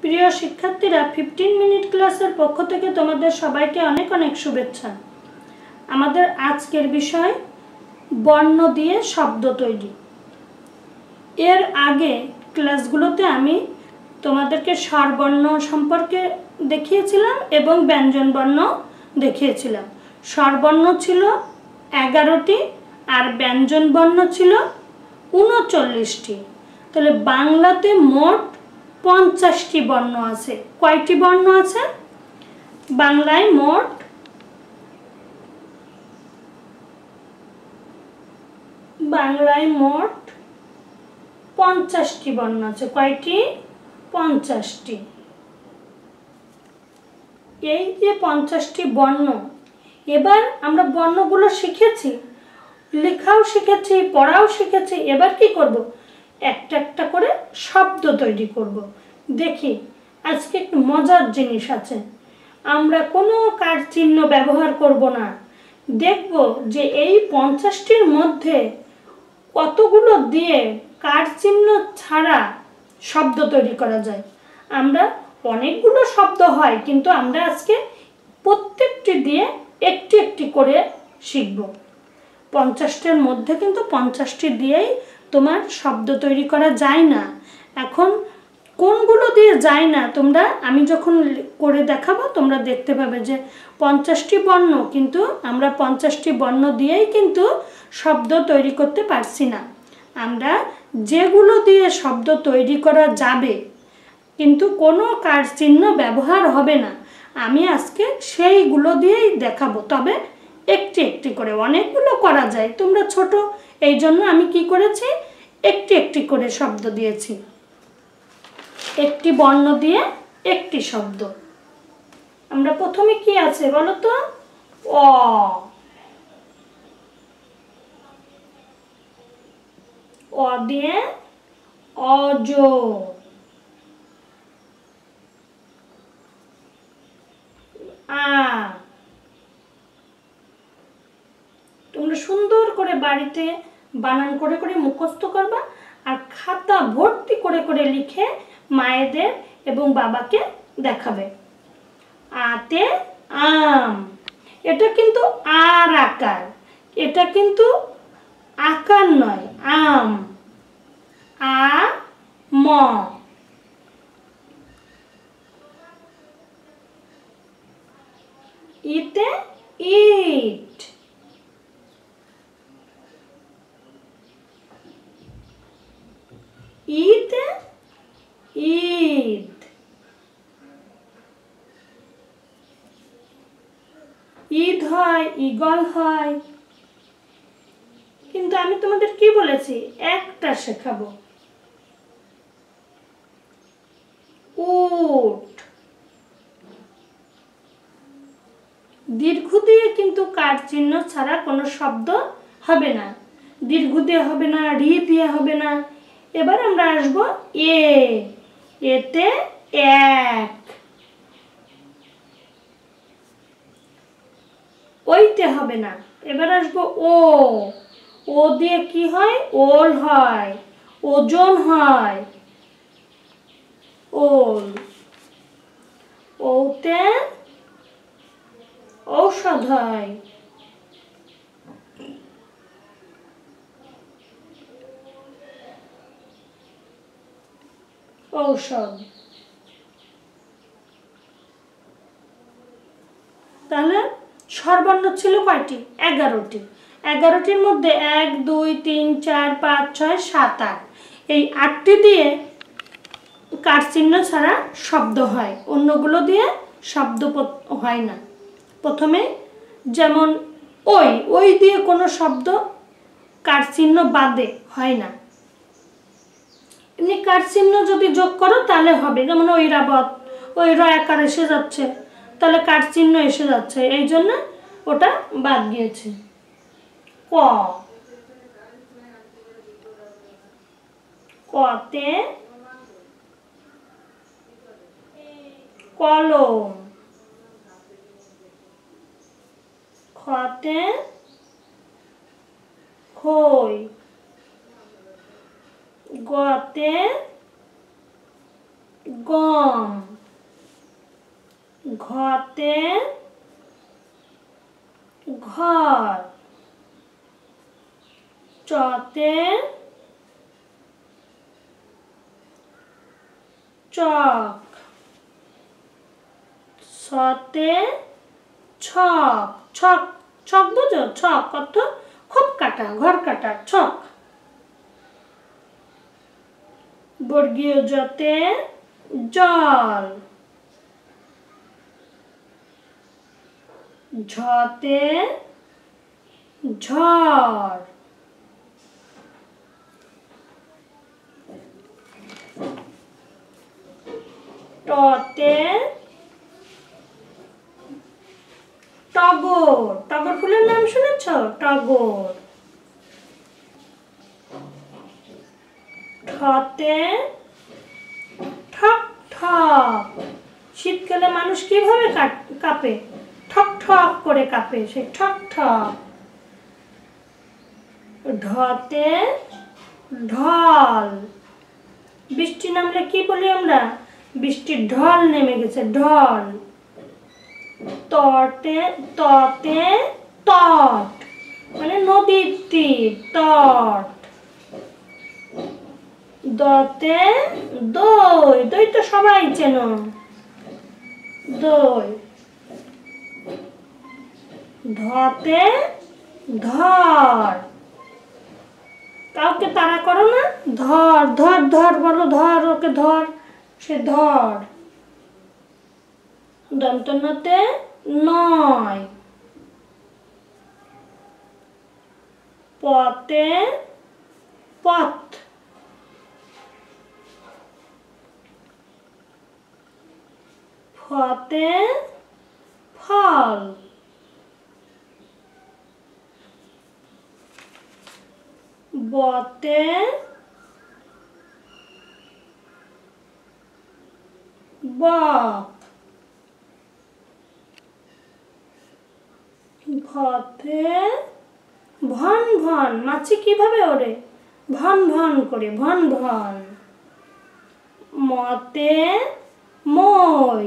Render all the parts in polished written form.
প্রিয় শিক্ষার্থীরা 15 মিনিট ক্লাসের পক্ষ থেকে তোমাদের সবাইকে অনেক অনেক শুভেচ্ছা। আমাদের আজকের বিষয় বর্ণ দিয়ে শব্দ তৈরি। এর আগে ক্লাসগুলোতে আমি তোমাদেরকে স্বরবর্ণ সম্পর্কে দেখিয়েছিলাম এবং ব্যঞ্জন বর্ণ দেখিয়েছিলাম। স্বরবর্ণ ছিল 11টি আর ব্যঞ্জন বর্ণ ছিল 39টি। তাহলে বাংলাতে মোট 50টি বর্ণ আছে। কয়টি বর্ণ আছে? বাংলায় মোট 50টি বর্ণ আছে। কয়টি? 50টি। এই যে 50টি বর্ণ, এবার আমরা বর্ণগুলো শিখেছি, লেখাও শিখেছি, পড়াও শিখেছি। এবার কি করব? একটা একটা করে শব্দ তৈরি করব। দেখি, আজকে একটু মজার জিনিস আছে। আমরা কোনো কার চিহ্ন ব্যবহার করব না। দেখব যে এই 50টির মধ্যে কতগুলো দিয়ে কার চিহ্ন ছাড়া শব্দ তৈরি করা যায়। আমরা অনেকগুলো শব্দ হয়, কিন্তু আমরা আজকে প্রত্যেকটি দিয়ে একটি একটি করে শিখব। 50টার মধ্যে কিন্তু 50টি দিয়েই তোমার শব্দ তৈরি করা যায় না। এখন কোনগুলো দিয়ে যায় না তোমরা, আমি যখন করে দেখাবো তোমরা দেখতে পাবে যে 50টি বর্ণ, কিন্তু আমরা 50টি বর্ণ দিয়েই কিন্তু শব্দ তৈরি করতে পারছি না। আমরা যেগুলো দিয়ে শব্দ তৈরি করা যাবে কিন্তু কোনো কার চিহ্ন ব্যবহার হবে না, আমি আজকে সেইগুলো দিয়েই দেখাবো। তবে একটি একটি করে, অনেকগুলো করা যায়, তোমরা ছোট, এই জন্য আমি কি করেছি, একটি একটি করে শব্দ দিয়েছি। একটি বর্ণ দিয়ে একটি শব্দ। আমরা প্রথমে কি আছে বলো তো? অ। অ দিয়ে অজ। আ। তোমরা সুন্দর করে বাড়িতে বানান করে করে মুখস্থ করবা আর খাতা ভর্তি করে করে লিখে মায়েদের এবং বাবাকে দেখাবে। আতে আম। এটা কিন্তু আর আকার, এটা কিন্তু আকার নয়, আম। আ ম। ইতে ইট। ইতে ঈদ। ঈদ হয়, ঈগল হয়, কিন্তু আমি তোমাদের কি বলেছি, একটা শেখাবো। উট। দীর্ঘ দিয়ে কিন্তু কার চিহ্ন ছাড়া কোনো শব্দ হবে না। দীর্ঘ দিয়ে হবে না, রি দিয়ে হবে না। এবার আমরা আসবো এ। এতে এক। ওইতে হবে না। এবার আসবো ও। ও দিয়ে কি হয়? ওল হয়, ওজন হয়, ওল। ওতে ঔষধ হয়। ঔষধ। তাহলে স্বরবর্ণ ছিল কয়টি? 11টি। 11টির মধ্যে 1 2 3 4 5 6 7 8, এই 8টি দিয়ে কার চিহ্ন ছাড়া শব্দ হয়, অন্যগুলো দিয়ে শব্দ হয় না। প্রথমে যেমন ওই, ওই দিয়ে কোনো শব্দ কার চিহ্ন বাদে হয় না। এমনি কার চিহ্ন যদি যোগ করো তাহলে হবে, যেমন ঐরাবত, ওই র আকার এসে যাচ্ছে, তাহলে কার চিহ্ন এসে যাচ্ছে, এই জন্য ওটা বাদ গিয়েছে। ক। কতে কলম। খতে খই। গতে গম, ঘতে ঘর, চতে চক, ছতে ছক, ছক ছক বুঝো? ছক অর্থ খুব কাটা, ঘর কাটা, ছক। বর্গীয় জতে জল, ঝতে ঝড়, টতে টগর, টগর ফুলের নাম শুনেছ? টগর। ঠতে ঠক ঠক, শীতকালে মানুষ কিভাবে কাঁপে? ঠক ঠক করে কাঁপে, সে ঠক ঠক। ঢতে ঢল, বৃষ্টি নামলে কি বলি আমরা? বৃষ্টির ঢল নেমে গেছে, ঢল। ততে তট, মানে নদীর তীর, তট। দতে দই, দই তো সবাই চেনো, দই। ধতে ধর, কাউকে তাড়া করো না, ধর ধর ধর বলো, ধর ওকে ধর, সে ধর। দন্তন্যতে নয়, পতে পথ, ফতে ফল, বতে বক, ভতে ভন ভন, মাছি কিভাবে ওড়ে? ভন ভন করে, ভন ভন। মতে মই,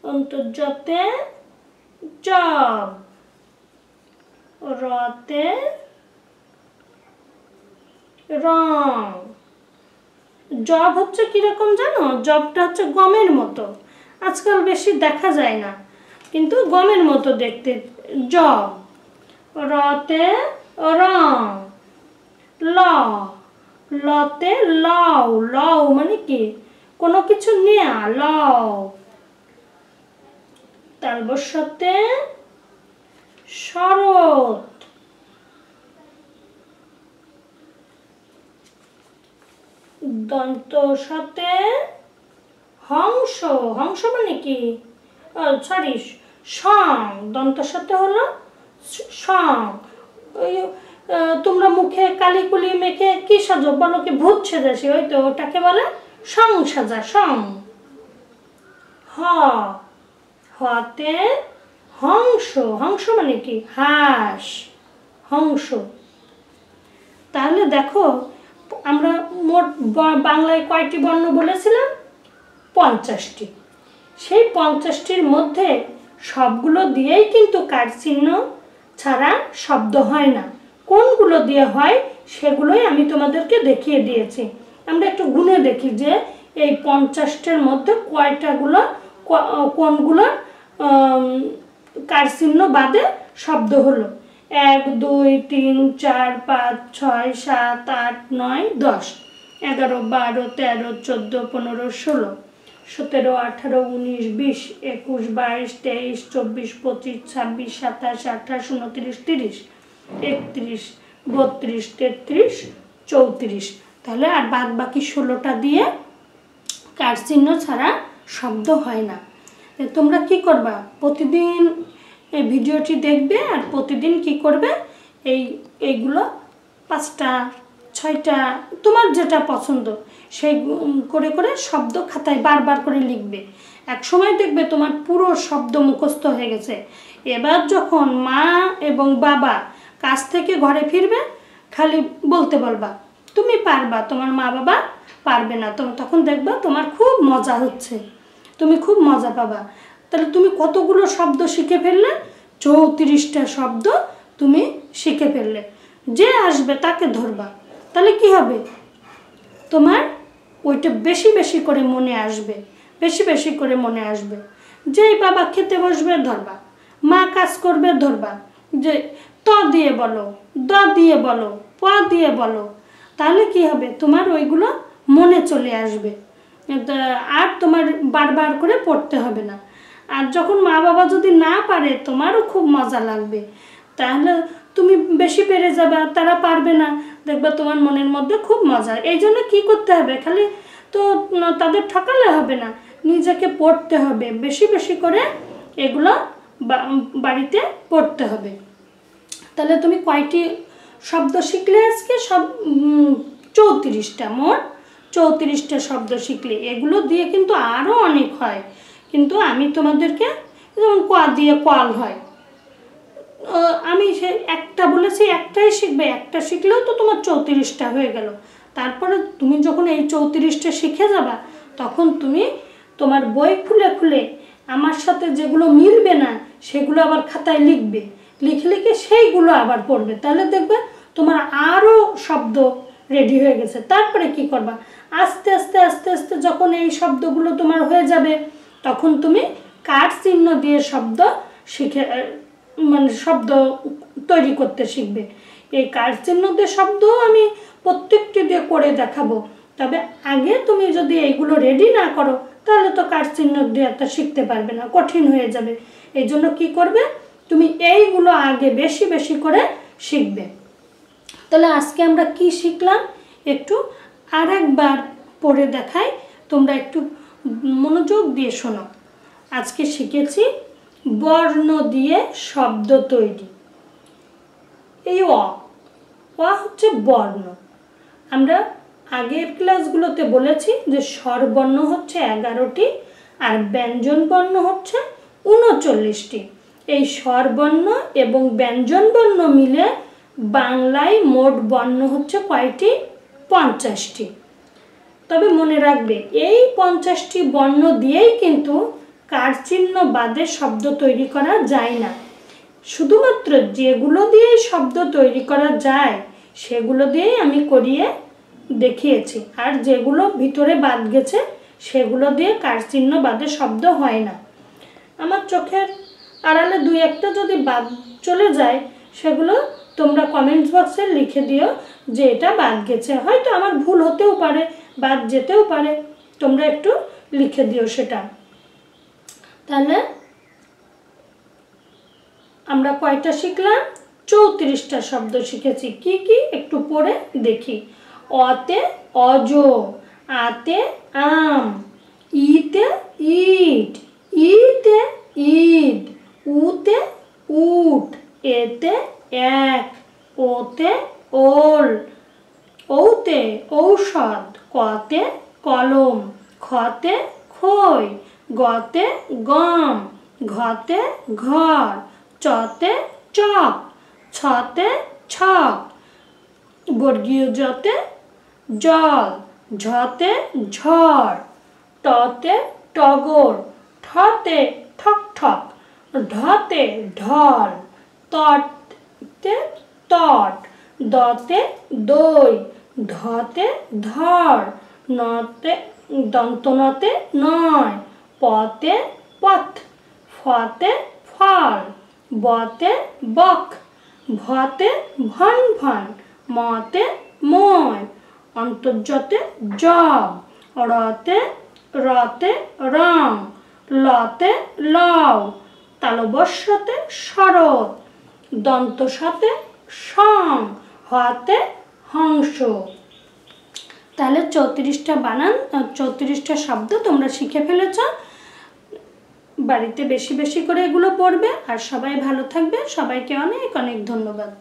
অন্তর্জতে জব, রতে রং। জব হচ্ছে কিরকম জানো? জবটা হচ্ছে গমের মতো, আজকাল বেশি দেখা যায় না, কিন্তু গমের মতো দেখতে জব। রতে রং, ল, লতে লও, লও মানে কি? কোনো কিছু নেয়া, লও। তালবস্যতে শরৎ, দন্তস্যতে হংস, হংস মানে কি? সরি, সং, দন্তস্যতে হলো সং। ওই তোমরা মুখে কালিকুলি মেখে কি সাজো বলো? কি ভূত সেজেছি, ওই তো ওটাকে বলে সং সাজা, সং। হ, হতে হংস, হংস মানে কি? হাঁস, হংস। তাহলে দেখো আমরা মোট বাংলায় কয়টি বর্ণ বলেছিলাম? 50টি। সেই 50টির মধ্যে সবগুলো দিয়েই কিন্তু কার চিহ্ন ছাড়া শব্দ হয় না। কোনগুলো দিয়ে হয় সেগুলোই আমি তোমাদেরকে দেখিয়ে দিয়েছি। আমরা একটু গুনে দেখি যে এই 50টার মধ্যে কয়টাগুলো, কোনগুলো কার চিহ্ন বাদে শব্দ হলো। 1 2 3 4 5 6 7 8 9 10, 11 12 13 14 15 16 17 18 19 20 21 22 23 24 25 26 27 28 29 30 31 32 33 34। তাহলে আর বাদ বাকি 16টা দিয়ে কার চিহ্ন ছাড়া শব্দ হয় না। তোমরা কি করবা? প্রতিদিন এই ভিডিওটি দেখবে আর প্রতিদিন কি করবে, এইগুলো 5টা 6টা তোমার যেটা পছন্দ সেই করে করে শব্দ খাতায় বারবার করে লিখবে। এক সময় দেখবে তোমার পুরো শব্দ মুখস্থ হয়ে গেছে। এবার যখন মা এবং বাবা কাজ থেকে ঘরে ফিরবে, খালি বলতে বলবা তুমি পারবা, তোমার মা বাবা পারবে না। তখন দেখবা তোমার খুব মজা হচ্ছে, তুমি খুব মজা পাবা। তাহলে তুমি কতগুলো শব্দ শিখে ফেললে? 34টা শব্দ তুমি শিখে ফেললে। যে আসবে তাকে ধরবা, তাহলে কি হবে? তোমার ওইটা বেশি বেশি করে মনে আসবে, বেশি বেশি করে মনে আসবে। যেই বাবা খেতে বসবে ধরবা, মা কাজ করবে ধরবা, যে ত দিয়ে বলো, দ দিয়ে বলো, প দিয়ে বলো, তাহলে কি হবে? তোমার ওইগুলো মনে চলে আসবে, আর তোমার বারবার করে পড়তে হবে না। আর যখন মা বাবা যদি না পারে, তোমারও খুব মজা লাগবে, তাহলে তুমি বেশি পেরে যাবে, তারা পারবে না, দেখবা তোমার মনের মধ্যে খুব মজা। এই জন্য কী করতে হবে? খালি তো তাদের ঠকালে হবে না, নিজেকে পড়তে হবে, বেশি বেশি করে এগুলো বাড়িতে পড়তে হবে। তাহলে তুমি কয়টি শব্দ শিখলে আজকে? সব 34টা, মোট 34টা শব্দ শিখলে। এগুলো দিয়ে কিন্তু আরও অনেক হয়, কিন্তু আমি তোমাদেরকে, যেমন ক দিয়ে কল হয়, আমি সে একটা বলেছি, একটাই শিখবে, একটা শিখলেও তো তোমার 34টা হয়ে গেল। তারপরে তুমি যখন এই 34টা শিখে যাবা, তখন তুমি তোমার বই খুলে খুলে আমার সাথে যেগুলো মিলবে না সেগুলো আবার খাতায় লিখবে, লিখে লিখে সেইগুলো আবার পড়বে, তাহলে দেখবে তোমার আরও শব্দ রেডি হয়ে গেছে। তারপরে কি করবা? আস্তে আস্তে আস্তে আস্তে যখন এই শব্দগুলো তোমার হয়ে যাবে, তখন তুমি কাঠ চিহ্ন দিয়ে শব্দ শিখে, মানে শব্দ তৈরি করতে শিখবে। এই কাঠ চিহ্ন দিয়ে শব্দও আমি প্রত্যেকটি দিয়ে করে দেখাবো, তবে আগে তুমি যদি এইগুলো রেডি না করো, তাহলে তো কাঠ চিহ্ন দিয়ে একটা শিখতে পারবে না, কঠিন হয়ে যাবে। এই জন্য কী করবে? তুমি এইগুলো আগে বেশি বেশি করে শিখবে। তাহলে আজকে আমরা কি শিখলাম একটু আরেকবার পড়ে দেখাই, তোমরা একটু মনোযোগ দিয়ে শোনো। আজকে শিখেছি বর্ণ দিয়ে শব্দ তৈরি। এই অ হচ্ছে বর্ণ। আমরা আগের ক্লাসগুলোতে বলেছি যে স্বরবর্ণ হচ্ছে 11টি আর ব্যঞ্জন বর্ণ হচ্ছে 39টি। এই স্বরবর্ণ এবং ব্যঞ্জন বর্ণ মিলে বাংলায় মোট বর্ণ হচ্ছে কয়টি? 50টি। তবে মনে রাখবে, এই 50টি বর্ণ দিয়েই কিন্তু কারচিহ্ন বাদে শব্দ তৈরি করা যায় না। শুধুমাত্র যেগুলো দিয়েই শব্দ তৈরি করা যায় সেগুলো দিয়েই আমি করিয়ে দেখিয়েছি, আর যেগুলো ভিতরে বাদ গেছে সেগুলো দিয়ে কারচিহ্ন বাদে শব্দ হয় না। আমার চোখের আড়ালে 2-1টা যদি বাদ চলে যায়, সেগুলো তোমরা কমেন্টস বক্সে লিখে দিও যে এটা বাদ গেছে। হয়তো আমার ভুল হতেও পারে, বাদ যেতেও পারে, তোমরা একটু লিখে দিও সেটা। তাহলে আমরা কয়টা শিখলাম? 34টা শব্দ শিখেছি। কি কি একটু পড়ে দেখি। অতে অজ, আতে আম, ইতে ইট, ইতে ঈদ, উতে উট, এতে এক, ওতে ওল, ঔতে ঔষধ, কতে কলম, খতে খই, গতে গম, ঘতে ঘর, চতে চক, ছতে ছক, বর্গীয় জতে জল, ঝতে ঝড়, টতে টগর, ঠতে ঠক ঠক, ঢতে ঢল, ততে তট, দতে দই, ধতে ধর, নতে দন্তনতে নয়, পতে পথ, ফতে ফল, বতে বক, ভতে ভন ভন, মতে ময়, অন্তর্জতে জব, রতে রতে রং, লতে লও, তালবস্যতে শরৎ, দন্তস্বতে সং, হতে হংস। তাহলে 34টা বানান, 34টা শব্দ তোমরা শিখে ফেলেছ। বাড়িতে বেশি বেশি করে এগুলো পড়বে, আর সবাই ভালো থাকবে। সবাইকে অনেক অনেক ধন্যবাদ।